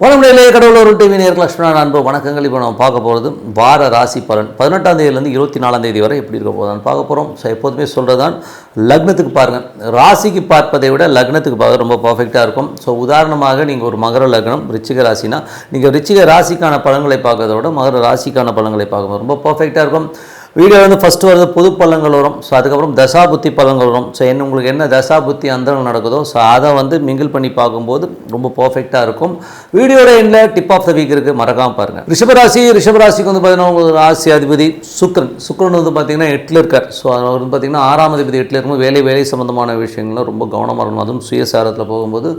வணக்கம் கடவுள் ஒரு டிவி நேர் லட்சுமணன் அன்பு வணக்கங்கள். இப்போ நம்ம பார்க்க போகிறது வார ராசி பலன் 18ஆம் தேதியிலேருந்து 24ஆம் தேதி வரை எப்படி இருக்க போதான்னு பார்க்க போகிறோம். ஸோ எப்போதுமே சொல்கிறதான் லக்னத்துக்கு பாருங்கள், ராசிக்கு பார்ப்பதை விட லக்னத்துக்கு பார்க்க ரொம்ப பர்ஃபெக்டாக இருக்கும். ஸோ உதாரணமாக நீங்கள் ஒரு மகர லக்னம் ரிச்சிக ராசினா நீங்கள் ரிச்சிக ராசிக்கான பலன்களை பார்க்கறத விட மகர ராசிக்கான பலன்களை பார்க்கும்போது ரொம்ப பர்ஃபெக்டாக இருக்கும். வீடியோ ஃபஸ்ட்டு வருது பொது பலன்கள் வரும். ஸோ அதுக்கப்புறம் தசாபுத்தி பலன்கள் வரும். ஸோ உங்களுக்கு என்ன தசாபுத்தி அந்தரம் நடக்குதோ ஸோ அதை மிங்கிள் பண்ணி பார்க்கும்போது ரொம்ப பர்ஃபெக்டாக இருக்கும். வீடியோட எண்டில் டிப் ஆஃப் த வீக் இருக்குது, மறக்காமல் பாருங்கள். ரிஷபராசிக்கு பார்த்தீங்கன்னா உங்களுக்கு ராசி அதிபதி சுக்ரன் பார்த்தீங்கன்னா 8ல் இருக்கார். ஸோ அவர் பார்த்தீங்கன்னா 6ஆம் அதிபதி 8ல் இருக்கும்போது வேலை சம்மந்தமான விஷயங்கள்லாம் ரொம்ப கவனமாக இருக்கணும். அதுவும் சுயசாரத்தில் போகும்போது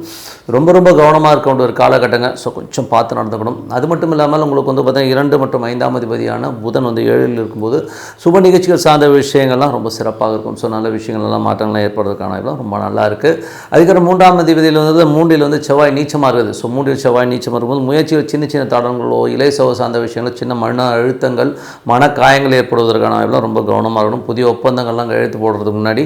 ரொம்ப கவனமாக இருக்க வேண்டிய ஒரு காலகட்டங்க. ஸோ கொஞ்சம் பார்த்து நடந்துக்கணும். அது மட்டும் இல்லாமல் உங்களுக்கு பார்த்தீங்கன்னா 2 மற்றும் 5ஆம் அதிபதியான புதன் 7ல் இருக்கும்போது சுப நிகழ்ச்சிகள் சார்ந்த விஷயங்கள்லாம் ரொம்ப சிறப்பாக இருக்கும். ஸோ நல்ல விஷயங்கள்லாம் மாற்றங்கள்லாம் ஏற்படுறதுக்கான ரொம்ப நல்லா இருக்குது. அதுக்கப்புறம் 3ஆம் அதிபதியில் 3ல் செவ்வாய் நீச்சமாக இருக்குது. ஸோ 3ல் செவ்வாய் நீச்சமாக இருக்கும்போது முயற்சிகள் சின்ன தடங்களோ இளைசவ சார்ந்த விஷயங்கள் சின்ன மன அழுத்தங்கள் மனக்காயங்கள் ஏற்படுவதற்கான ரொம்ப கவனமாக இருக்கணும். புதிய ஒப்பந்தங்கள்லாம் கையெழுத்து போடுறதுக்கு முன்னாடி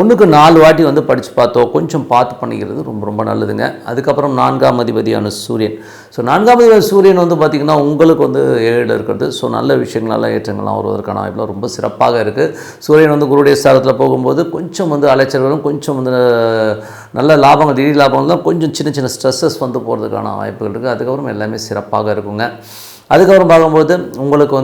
1க்கு 4 வாட்டி படித்து பார்த்தோ கொஞ்சம் பார்த்து பண்ணிக்கிறது ரொம்ப நல்லதுங்க. அதுக்கப்புறம் 4ஆம் அதிபதியான சூரியன். ஸோ 4ஆம் அதிபதி சூரியன் பார்த்திங்கன்னா உங்களுக்கு 7ல் இருக்கிறது. ஸோ நல்ல விஷயங்கள் நல்ல ஏற்றங்கள்லாம் வருவதற்கான ரொம்ப சிறப்பாக இருக்குது. சூரியன் குருடைய ஸ்தானத்தில் போகும்போது கொஞ்சம் அலைச்சல்களும் கொஞ்சம் நல்ல லாபங்கள் திடீர் லாபங்கள்லாம் கொஞ்சம் சின்ன ஸ்ட்ரெஸ்ஸஸ் போகிறதுக்கான வாய்ப்புகள் இருக்குது. அதுக்கப்புறம் எல்லாமே சிறப்பாக இருக்குங்க. அதுக்கப்புறம் பார்க்கும்போது உங்களுக்கு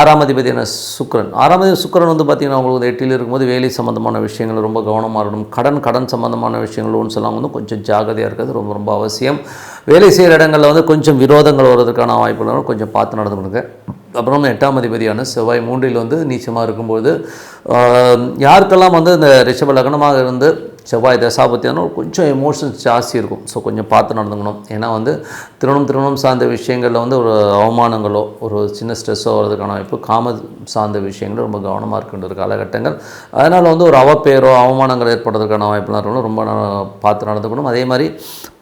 6ஆம் அதிபதியான சுக்கிரன். 6ஆம் அதிபதி சுக்கிரன் பார்த்திங்கன்னா உங்களுக்கு 8ல் இருக்கும்போது வேலை சம்மந்தமான விஷயங்கள் ரொம்ப கவனமாக இருக்கணும். கடன் சம்மந்தமான விஷயங்கள் லோன்ஸ் எல்லாம் கொஞ்சம் ஜாகிரதையாக இருக்கிறது ரொம்ப அவசியம். வேலை செய்கிற இடங்களில் கொஞ்சம் விரோதங்கள் வருவதற்கான வாய்ப்புகளும் கொஞ்சம் பார்த்து நடந்துக்கணுங்க. அப்புறம் 8ஆம் அதிபதியான செவ்வாய் 3ல் நீச்சமாக இருக்கும்போது யாருக்கெல்லாம் இந்த ரிஷப லக்னமாக இருந்து செவ்வாய் தசாபத்தியான கொஞ்சம் எமோஷன்ஸ் ஜாஸ்தி இருக்கும். ஸோ கொஞ்சம் பார்த்து நடந்துக்கணும். ஏன்னா திருமணம் சார்ந்த விஷயங்களில் ஒரு அவமானங்களோ ஒரு சின்ன ஸ்ட்ரெஸ்ஸோ வர்றதுக்கான வாய்ப்பு, காம சார்ந்த விஷயங்களும் ரொம்ப கவனமாக இருக்கின்ற காலகட்டங்கள். அதனால் ஒரு அவப்பேரோ அவமானங்கள் ஏற்படுறதுக்கான வாய்ப்புலாம் இருக்கணும். ரொம்ப பார்த்து நடந்துக்கணும். அதே மாதிரி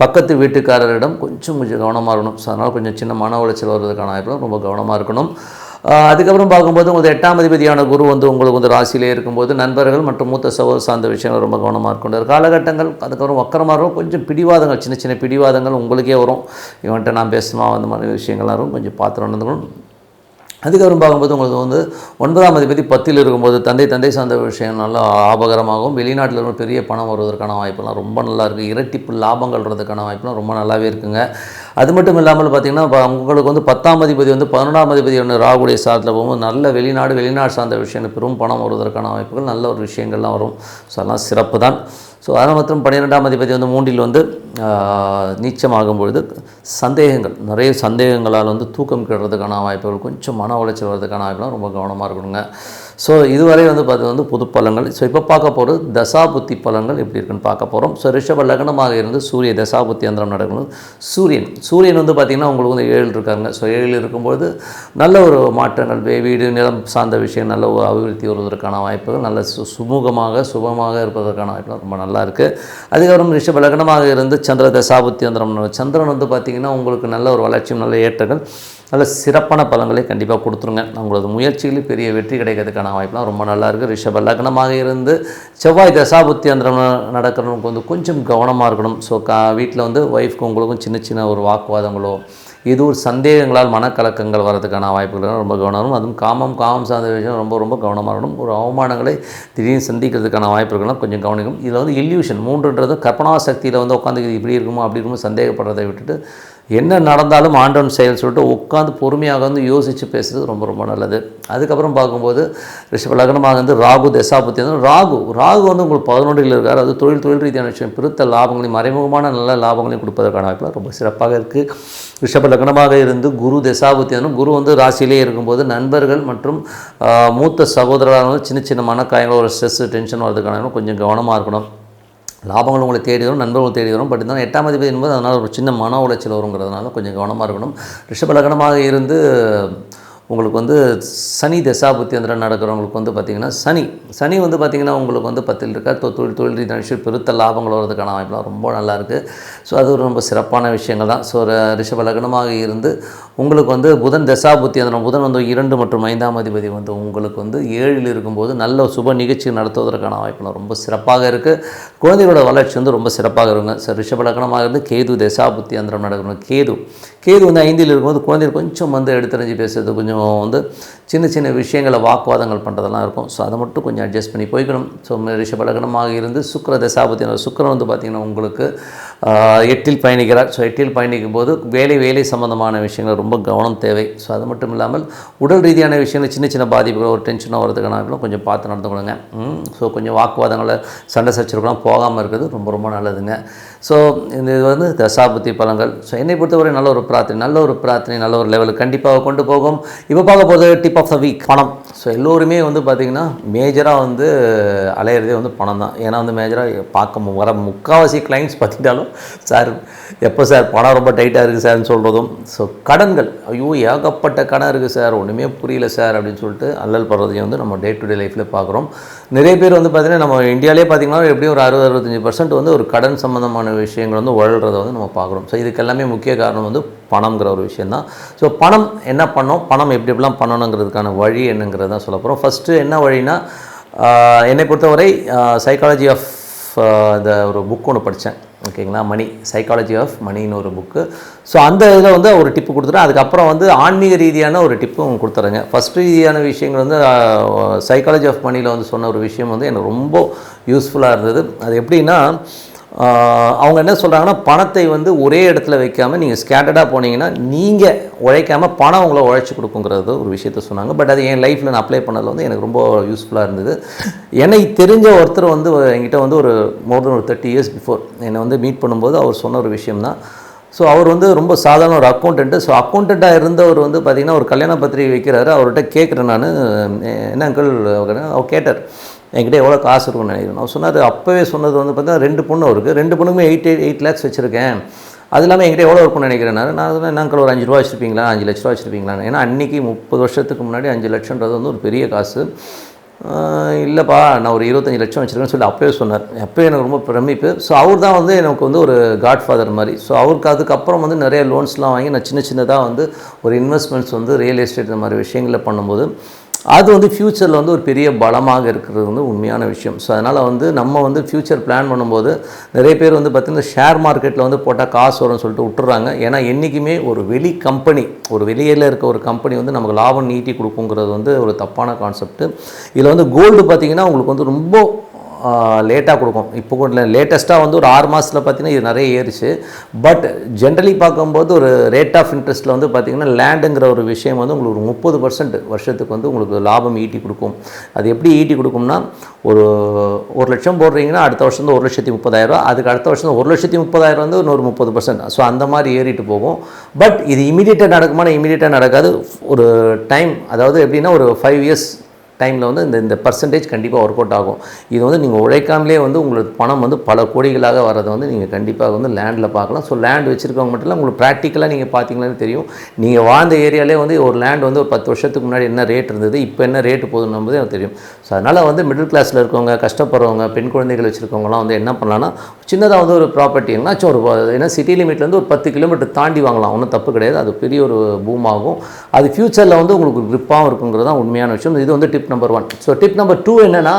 பக்கத்து வீட்டுக்காரரிடம் கொஞ்சம் கவனமாக இருக்கணும். ஸோ அதனால் கொஞ்சம் சின்ன மன உளைச்சல் வர்றதுக்கான வாய்ப்புலாம் ரொம்ப கவனமாக இருக்கணும். அதுக்கப்புறம் பார்க்கும்போது உங்களுக்கு 8ஆம் அதிபதியான குரு உங்களுக்கு ராசியிலே இருக்கும்போது நண்பர்கள் மற்றும் மூத்த சகோதர சார்ந்த விஷயங்கள் ரொம்ப கவனமாக இருக்கின்ற காலகட்டங்கள். அதுக்கப்புறம் வக்கரமாக இருக்கும். கொஞ்சம் பிடிவாதங்கள் சின்ன பிடிவாதங்கள் உங்களுக்கே வரும். இவன்கிட்ட நான் பேசணுமா அந்த மாதிரி விஷயங்கள்லாம் இருக்கும். கொஞ்சம் பார்த்து நடந்துக்கணும். அதுக்கப்புறம் பார்க்கும்போது உங்களுக்கு 9ஆம் அதிபதி 10ல் இருக்கும்போது தந்தை சார்ந்த விஷயம் நல்லா ஆபகரமாகவும் வெளிநாட்டில் ஒரு பெரிய பணம் வருவதற்கான வாய்ப்பெல்லாம் ரொம்ப நல்லா இருக்குது. இரட்டிப்பு லாபங்கள் வரதுக்கான வாய்ப்பெல்லாம் ரொம்ப நல்லாவே இருக்குங்க. அது மட்டும் இல்லாமல் பார்த்திங்கன்னா உங்களுக்கு 10ஆம் அதிபதி 11ஆம் அதிபதி ராகுடைய சாரத்தில் போகும்போது நல்ல வெளிநாடு சார்ந்த விஷயங்கள் பெரும் பணம் வருவதற்கான வாய்ப்புகள் நல்ல ஒரு விஷயங்கள்லாம் வரும். ஸோ அதெல்லாம் சிறப்பு தான். ஸோ அதை மற்றும் 12ஆம் அதிபதி 3ல் நீச்சமாகும் பொழுது நிறைய சந்தேகங்களால் தூக்கம் கெடுறதுக்கான வாய்ப்புகள் கொஞ்சம் மன உளைச்சல் வர்றதுக்கான வாய்ப்புலாம் ரொம்ப கவனமாக இருக்கணுங்க. ஸோ இதுவரை பார்த்து பொது பலன்கள். ஸோ இப்போ பார்க்க போகிறது தசாபுத்தி பலன்கள் எப்படி இருக்குன்னு பார்க்க போகிறோம். ஸோ ரிஷப லக்னமாக இருந்து சூரிய தசாபுத்தி அந்தரம் நடக்கணும். சூரியன் பார்த்திங்கன்னா உங்களுக்கு 7ல் இருக்காங்க. ஸோ 7ல் இருக்கும்போது நல்ல ஒரு மாற்றங்கள் வீடு நிலம் சார்ந்த விஷயம் நல்ல ஒரு அபிவிருத்தி வருவதற்கான வாய்ப்புகள் நல்ல சுபமாக இருப்பதற்கான வாய்ப்புகள் ரொம்ப நல்லா இருக்குது. அதுக்கப்புறம் ரிஷப லக்னமாக இருந்து சந்திர தசாபுத்தி அந்தரம் சந்திரன் பார்த்திங்கன்னா உங்களுக்கு நல்ல ஒரு வளர்ச்சியும் நல்ல ஏற்றங்கள் நல்ல சிறப்பான பலன்களை கண்டிப்பாக கொடுத்துருங்க. உங்களது முயற்சிகளில் பெரிய வெற்றி கிடைக்கிறதுக்கான வாய்ப்புலாம் ரொம்ப நல்லா இருக்குது. ரிஷப லக்னமாக இருந்து செவ்வாய் தசாபுத்தி அந்தரம் நடக்கிறவங்களுக்கு கொஞ்சம் கவனமாக இருக்கணும். ஸோ வீட்டில் ஒய்ஃப்க்கு உங்களுக்கும் சின்ன ஒரு வாக்குவாதங்களோ இது ஒரு சந்தேகங்களால் மனக்கலக்கங்கள் வரதுக்கான வாய்ப்புகள் ரொம்ப கவனம். அதுவும் காமம் சார்ந்த விஷயம் ரொம்ப கவனமாக இருக்கணும். ஒரு அவமானங்களை திடீர்னு சந்திக்கிறதுக்கான வாய்ப்புகள்லாம் கொஞ்சம் கவனிக்கும். இதில் இல்யூஷன் 3ன்றது கற்பனா சக்தியில் உட்காந்து இப்படி இருக்குமோ அப்படி இருக்குமோ சந்தேகப்படுறதை விட்டுட்டு என்ன நடந்தாலும் ஆண்டவன் செயல் சொல்லிட்டு உட்காந்து பொறுமையாக யோசித்து பேசுகிறது ரொம்ப நல்லது. அதுக்கப்புறம் பார்க்கும்போது ரிஷப லக்னமாக ராகு தசாபுத்தி ராகு உங்களுக்கு 11ல் இருக்கார். அது தொழில் ரீதியான விஷயம் பெருத்த லாபங்களையும் மறைமுகமான நல்ல லாபங்களையும் கொடுப்பதற்கான வாய்ப்புலாம் ரொம்ப சிறப்பாக இருக்குது. ரிஷப லக்னமாக இருந்து குரு தசாபுத்தி குரு ராசியிலே இருக்கும்போது நண்பர்கள் மற்றும் மூத்த சகோதரராக சின்ன மனக்காயங்கள் ஒரு ஸ்ட்ரெஸ் டென்ஷன் வரதுக்கான கொஞ்சம் கவனமாக இருக்கணும். லாபங்கள் உங்களை தேடி வரும், நண்பர்கள் தேடி வரும். பட் இருந்தாலும் 8ஆம் அதிபதி என்பது அதனால் ஒரு சின்ன மன உளைச்சல் வருங்கிறதுனால கொஞ்சம் கவனமாக இருக்கணும். ரிஷப லக்னமாக இருந்து உங்களுக்கு வந்து சனி தசாபுத்தியந்திரம் நடக்கிறவங்களுக்கு வந்து பார்த்திங்கன்னா சனி வந்து பார்த்திங்கன்னா உங்களுக்கு வந்து 10ல் இருக்கா தொழில் ரீதியான விஷயம் பெருத்த லாபங்கள் வர்றதுக்கான வாய்ப்புலாம் ரொம்ப நல்லாயிருக்கு. ஸோ அது ஒரு ரொம்ப சிறப்பான விஷயங்கள் தான். ஸோ ஒரு ரிஷப லக்னமாக இருந்து உங்களுக்கு வந்து புதன் தசாபுத்தியந்திரம் புதன் வந்து 2 மற்றும் 5ஆம் அதிபதி வந்து உங்களுக்கு வந்து 7ல் இருக்கும்போது நல்ல சுப நிகழ்ச்சி நடத்துவதற்கான வாய்ப்புலாம் ரொம்ப சிறப்பாக இருக்குது. குழந்தைகளோட வளர்ச்சி வந்து ரொம்ப சிறப்பாக இருக்குங்க. ஸோ ரிஷப லக்னமாக இருந்து கேது தசாபுத்தியந்திரம் நடக்கணும். கேது வந்து 5ல் இருக்கும்போது குழந்தைகள் கொஞ்சம் வந்து எடுத்தறிஞ்சு பேசுறது, கொஞ்சம் வந்து சின்ன விஷயங்களை வாக்குவாதங்கள் பண்ணுறதெல்லாம் இருக்கும். ஸோ அதை மட்டும் கொஞ்சம் அட்ஜஸ்ட் பண்ணி போய்க்கணும். ஸோ ரிஷப லக்னமாக இருந்து சுக்கிர தசாபுத்தியந்திரம் சுக்கிரன் வந்து பார்த்திங்கன்னா உங்களுக்கு 8ல் பயணிக்கிறார். ஸோ 8ல் பயணிக்கும் போது வேலை சம்பந்தமான விஷயங்கள் ரொம்ப கவனம் தேவை. ஸோ அது மட்டும் இல்லாமல் உடல் ரீதியான விஷயங்கள் சின்ன பாதிப்புகள் ஒரு டென்ஷனாக வரதுக்கான கொஞ்சம் பார்த்து நடந்துக்கணுங்க. ஸோ கொஞ்சம் வாக்குவாதங்களை சண்டை சச்சரவுலாம் போகாமல் இருக்கிறது ரொம்ப நல்லதுங்க. ஸோ இது வந்து தசாபுத்தி பலன்கள். ஸோ என்னை பொறுத்தவரை நல்ல ஒரு பிரார்த்தனை நல்ல ஒரு லெவலுக்கு கண்டிப்பாக கொண்டு போகும். இப்போ பார்க்க போகிறது டிப் ஆஃப் த வீக் பணம். ஸோ எல்லோருமே வந்து பார்த்திங்கன்னா மேஜராக வந்து அலையிறதே வந்து பணம் தான். ஏன்னா வந்து மேஜராக வர முக்கால்வாசி கிளைண்ட்ஸ் பார்த்துட்டாலும் சார் எப்போ சார் பணம் ரொம்ப டைட்டாக இருக்குது சார்னு சொல்கிறதும், ஸோ கடன்கள் ஐயோ ஏகப்பட்ட கடன் இருக்குது சார் ஒன்றுமே புரியல சார் அப்படின்னு சொல்லிட்டு அல்லல் படுறதையும் வந்து நம்ம டே டு டே லைஃப்பில் பார்க்குறோம். நிறைய பேர் வந்து பார்த்திங்கன்னா நம்ம இந்தியாவிலே பார்த்திங்கன்னா எப்படியும் ஒரு 60-65% வந்து ஒரு கடன் சம்மந்தமான விஷயங்கள் வந்து உழல்றதை வந்து நம்ம பார்க்குறோம். ஸோ இதுக்கு எல்லாமே முக்கிய காரணம் வந்து பணம்ங்கிற ஒரு விஷயந்தான். ஸோ பணம் என்ன பண்ணோம், பணம் எப்படிலாம் பண்ணணுங்கிறதுக்கான வழி என்னங்கிறது தான் சொல்ல போகிறோம். ஃபஸ்ட்டு என்ன வழினா, என்னை பொறுத்தவரை சைக்காலஜி ஆஃப் இந்த ஒரு புக் ஒன்று படித்தேன், ஓகேங்களா, சைக்காலஜி ஆஃப் மணின்னு ஒரு புக்கு. ஸோ அந்த இதில் வந்து ஒரு டிப்பு கொடுத்துட்டேன். அதுக்கப்புறம் வந்து ஆன்மீக ரீதியான ஒரு டிப்பும் கொடுத்துறேங்க. ஃபஸ்ட்டு ரீதியான விஷயங்கள் வந்து சைக்காலஜி ஆஃப் மணியில் வந்து சொன்ன ஒரு விஷயம் வந்து எனக்கு ரொம்ப யூஸ்ஃபுல்லாக இருந்தது. அது எப்படின்னா, அவங்க என்ன சொல்கிறாங்கன்னா, பணத்தை வந்து ஒரே இடத்துல வைக்காமல் நீங்கள் ஸ்கேட்டர்டாக போனீங்கன்னா நீங்கள் உழைக்காமல் பணம் உங்களை உழைச்சி கொடுக்குங்கிறது ஒரு விஷயத்த சொன்னாங்க. பட் அது என் லைஃப்பில் நான் அப்ளை பண்ணதில் வந்து எனக்கு ரொம்ப யூஸ்ஃபுல்லாக இருந்தது. எனக்கு தெரிஞ்ச ஒருத்தர் வந்து என்கிட்ட வந்து ஒரு மோர் தென் ஒரு 30 இயர்ஸ் பிஃபோர் என்னை வந்து மீட் பண்ணும்போது அவர் சொன்ன ஒரு விஷயம்தான். ஸோ அவர் வந்து ரொம்ப சாதாரண ஒரு அக்கௌண்டண்ட்டு. ஸோ அக்கௌண்டண்ட்டாக இருந்தவர் வந்து பார்த்திங்கன்னா ஒரு கல்யாண பத்திரிகை வைக்கிறாரு. அவர்கிட்ட கேட்குறேன் நான், என்ன அங்கிள் அவர் கேட்டார் என்கிட்ட எவ்வளோ காசு இருக்குன்னு நினைக்கிறேன். அவர் சொன்னார், அப்போவே சொன்னது வந்து பார்த்தீங்கன்னா 2 பொண்ணு அவருக்கு, 2 பொண்ணுமே 8 lakhs வச்சுருக்கேன். அது இல்லாமல் என்கிட்ட எவ்வளோ இருக்குன்னு நினைக்கிறேன். நான் சொன்னேன், என்ன அங்கிள் ஒரு 5 ரூபா வச்சுருப்பீங்களா, 5 லட்ச ரூபா வச்சுருப்பீங்களா? ஏன்னா அன்றைக்கி 30 வருஷத்துக்கு முன்னாடி 5 லட்சன்றது வந்து ஒரு பெரிய காசு. இல்லைப்பா நான் ஒரு 25 லட்சம் வச்சுருக்கேன்னு சொல்லி அப்போயே சொன்னார். அப்போயே எனக்கு ரொம்ப பிரமிப்பு. ஸோ அவர் தான் வந்து எனக்கு வந்து ஒரு காட்ஃபாதர் மாதிரி. ஸோ அவருக்கு அதுக்கப்புறம் வந்து நிறைய லோன்ஸ்லாம் வாங்கி நான் சின்னதாக வந்து ஒரு இன்வெஸ்ட்மெண்ட்ஸ் வந்து ரியல் எஸ்டேட் இந்த மாதிரி விஷயங்களில் பண்ணும்போது அது வந்து ஃப்யூச்சரில் வந்து ஒரு பெரிய பலமாக இருக்கிறது வந்து உண்மையான விஷயம். ஸோ அதனால் வந்து நம்ம வந்து ஃப்யூச்சர் பிளான் பண்ணும்போது நிறைய பேர் வந்து பார்த்திங்கன்னா ஷேர் மார்க்கெட்டில் வந்து போட்டால் காசு வரும்னு சொல்லிட்டு விட்டுறாங்க. ஏன்னா என்றைக்குமே ஒரு வெளியில் இருக்க ஒரு கம்பெனி வந்து நமக்கு லாபம் நீட்டி கொடுக்குங்கிறது வந்து ஒரு தப்பான கான்செப்ட்டு. இதில் வந்து கோல்டு பார்த்திங்கன்னா உங்களுக்கு வந்து ரொம்ப லேட்டாக கொடுக்கும். இப்போ கூட லேட்டஸ்ட்டாக வந்து ஒரு 6 மாதத்தில் பார்த்திங்கன்னா இது நிறைய ஏறிச்சு. பட் ஜென்ரலி பார்க்கும்போது ஒரு ரேட் ஆஃப் இன்ட்ரெஸ்ட்டில் வந்து பார்த்திங்கன்னா லேண்டுங்கிற ஒரு விஷயம் வந்து உங்களுக்கு ஒரு 30% வருஷத்துக்கு வந்து உங்களுக்கு லாபம் ஈட்டி கொடுக்கும். அது எப்படி ஈட்டி கொடுக்கும்னா, ஒரு 1 லட்சம் போடுறீங்கன்னா அடுத்த வருஷம் வந்து 1,30,000, அதுக்கு அடுத்த வருஷம் 1,30,000 வந்து இன்னொரு 30%. ஸோ அந்த மாதிரி ஏறிட்டு போகும். பட் இது இமீடியட்டாக நடக்குமானா இமீடியட்டாக நடக்காது. ஒரு டைம், அதாவது எப்படின்னா ஒரு 5 years டைமில் வந்து இந்த பர்சன்டேஜ் கண்டிப்பாக ஒர்க் அவுட் ஆகும். இது வந்து நீங்கள் உழைக்காமலே வந்து உங்களுக்கு பணம் வந்து பல கோடிகளாக வர்றதை வந்து நீங்கள் கண்டிப்பாக வந்து லேண்டில் பார்க்கலாம். ஸோ லேண்ட் வச்சுருக்கவங்க மட்டும் இல்லை, உங்களுக்கு ப்ராக்டிக்கலாக நீங்கள் பார்த்தீங்களான்னு தெரியும். நீங்கள் வாழ்ந்த ஏரியாலே வந்து ஒரு லேண்ட் வந்து ஒரு 10 வருஷத்துக்கு முன்னாடி என்ன ரேட் இருந்தது, இப்போ என்ன ரேட்டு போகுதுன்னு நமக்கு எனக்கு தெரியும். ஸோ அதனால் வந்து மிடில் கிளாஸில் இருக்கவங்க, கஷ்டப்படுறவங்க, பெண் குழந்தைகள் வச்சுருக்கவங்களாம் வந்து என்ன பண்ணலான்னா, சின்னதாக வந்து ஒரு ப்ராப்பர்ட்டி எங்கேனாச்சும் ஒரு ஏன்னா சிட்டி லிமிட்லேருந்து ஒரு 10 கிலோமீட்டர் தாண்டி வாங்கலாம், ஒன்றும் தப்பு கிடையாது. அது பெரிய ஒரு பூம் ஆகும். அது ஃப்யூச்சரில் வந்து உங்களுக்கு கிரிப்பாகவும் இருக்குங்கிறது தான் உண்மையான விஷயம். இது வந்து tip number 1. So tip number 2 என்னென்னா,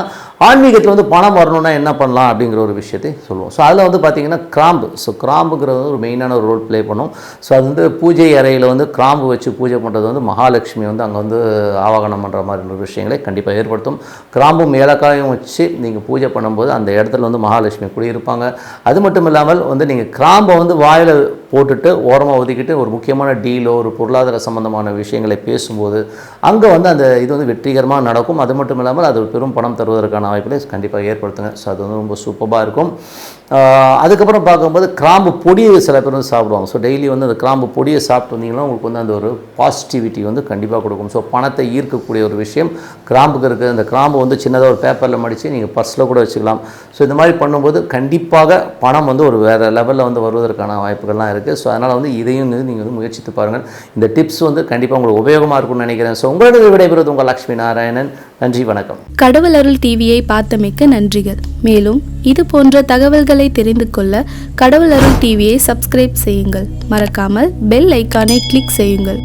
ஆன்மீகத்தில் வந்து பணம் வரணும்னா என்ன பண்ணலாம் அப்படிங்கிற ஒரு விஷயத்தை சொல்லுவோம். ஸோ அதில் வந்து பார்த்திங்கன்னா கிராம்பு. ஸோ கிராம்புங்கிறது ஒரு மெயினான ஒரு ரோல் ப்ளே பண்ணும். ஸோ அது வந்து பூஜை அறையில் வந்து கிராம்பு வச்சு பூஜை பண்ணுறது வந்து மகாலட்சுமி வந்து அங்கே வந்து ஆவாகனம் பண்ணுற மாதிரி ஒரு விஷயங்களை கண்டிப்பாக ஏற்படுத்தும். கிராம்பும் ஏலக்காயும் வச்சு நீங்கள் பூஜை பண்ணும்போது அந்த இடத்துல வந்து மகாலட்சுமி குடியிருப்பாங்க. அது மட்டும் இல்லாமல் வந்து நீங்கள் கிராம்பை வந்து வாயில் போட்டுட்டு ஓரமாக ஒதுக்கிட்டு ஒரு முக்கியமான டீலோ ஒரு பொருளாதார சம்பந்தமான விஷயங்களை பேசும்போது அங்கே வந்து அந்த இது வந்து வெற்றிகரமாக நடக்கும். அது மட்டும் இல்லாமல் அது பெரும் பணம் தருவதற்கான வாய்ப்புகளை கண்டிப்பாக ஏற்படுத்துங்க. ஸோ அது வந்து ரொம்ப சூப்பராக இருக்கும். அதுக்கப்புறம் பார்க்கும்போது கிராம்பு பொடியை சில பேர் வந்து சாப்பிடுவாங்க. ஸோ டெய்லி வந்து அந்த கிராம்பு பொடியை சாப்பிட்டு வந்தீங்கன்னா உங்களுக்கு வந்து அந்த ஒரு பாசிட்டிவிட்டி வந்து கண்டிப்பாக கொடுக்கும். ஸோ பணத்தை ஈர்க்கக்கூடிய ஒரு விஷயம் கிராம்புக்கு இருக்குது. அந்த கிராம்பு வந்து சின்னதாக ஒரு பேப்பரில் மடித்து நீங்கள் பர்ஸில் கூட வச்சுக்கலாம். ஸோ இந்த மாதிரி பண்ணும்போது கண்டிப்பாக பணம் வந்து ஒரு வேறு லெவலில் வந்து வருவதற்கான வாய்ப்புகள்லாம் இருக்குது. இருக்குது. ஸோ அதனால் வந்து இதையும் நீங்கள் வந்து முயற்சித்து பாருங்கள். இந்த டிப்ஸ் வந்து கண்டிப்பாக உங்களுக்கு உபயோகமாக இருக்கும்னு நினைக்கிறேன். ஸோ உங்களோட விடைபெறுவது உங்கள் லக்ஷ்மி நாராயணன். நன்றி, வணக்கம். கடவுள் அருள் டிவியை பார்த்தமைக்கு நன்றிகள். மேலும் இது போன்ற தகவல்களை தெரிந்து கொள்ள கடவுள் அருள் டிவியை சப்ஸ்கிரைப் செய்யுங்கள். மறக்காமல் பெல் ஐக்கானை கிளிக் செய்யுங்கள்.